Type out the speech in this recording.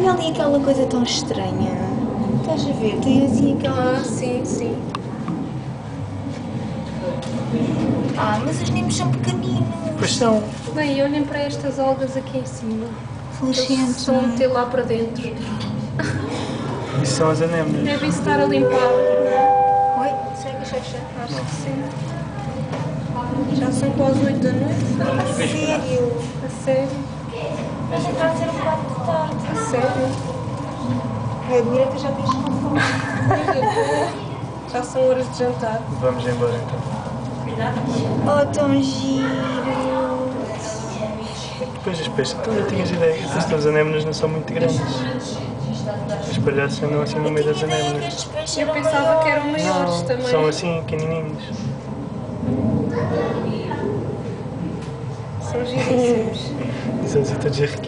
Olha ali aquela coisa tão estranha. Estás a ver? Tem assim aquela... Ah, sim, sim. Ah, mas os nimos são pequeninos. Pois são. Bem, olhem para estas algas aqui em cima. Eles Fluorescentes, estão a não é? meter lá para dentro. Isso são as anémonas. Devem-se estar a limpar. Oi? Será que eu já? Acho que sim. Já são quase 8 da noite. A sério? A sério? Mas já está a ser um bocado de tarde. A sério? Admira que já tens uma fome. Já são horas de jantar. Vamos embora então. Oh, tão giro. Depois os peixes, tu não tinhas ideia. Estas anémonas não são muito grandes. Os palhaços andam assim no meio das anémonas. Estes peixes Eu eram pensava que eram maiores. maiores Não, também. são assim, pequenininhos. São giríssimos. E são assim todos arrepiados.